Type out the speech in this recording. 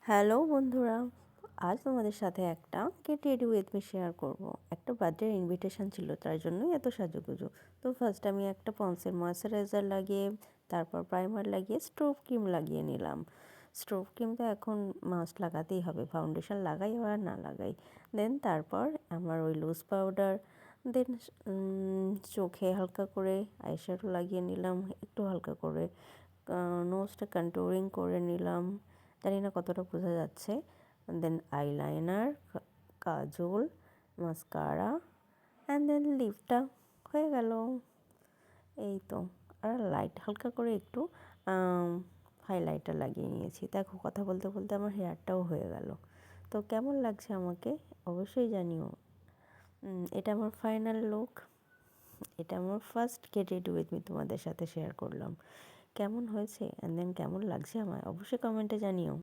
Hello বন্ধুরা, আজ তোমাদের সাথে একটা get ready with me share করব। একটা বার্থডে ইনভিটেশন ছিল, তার জন্যই এত সাজুগুজু। তো ফার্স্ট আমি একটা পন্সের ময়েশ্চারাইজার লাগিয়ে, তারপর প্রাইমার লাগিয়ে স্ট্রোব ক্রিম লাগিয়ে নিলাম। স্ট্রোব ক্রিম তো এখন মাস্ট লাগাতেই হবে, ফাউন্ডেশন লাগাই আর না লাগাই। দেন তারপর আমার ওই লুজ পাউডার, দেন চোখে হালকা করে আইশ্যাডো লাগিয়ে নিলাম, একটু হালকা করে নোজটা কন্ট্যুরিং করে নিলাম, জানি না কতটা বোঝা যাচ্ছে। Then eyeliner, kajal, mascara and then লিপটা হয়ে গেল। এই তো। আর লাইট হালকা করে একটু হাইলাইটার লাগিয়ে নিয়েছি। দেখো, কথা বলতে বলতে আমার হেয়ারটাও হয়ে গেল। তো কেমন লাগছে আমাকে অবশ্যই জানিও। এটা আমার ফাইনাল লুক। এটা আমার first get ready with me তোমাদের সাথে শেয়ার করলাম। কেমন হয়েছে অ্যান্ড দেন কেমন লাগছে আমায় অবশ্যই কমেন্টে জানিও।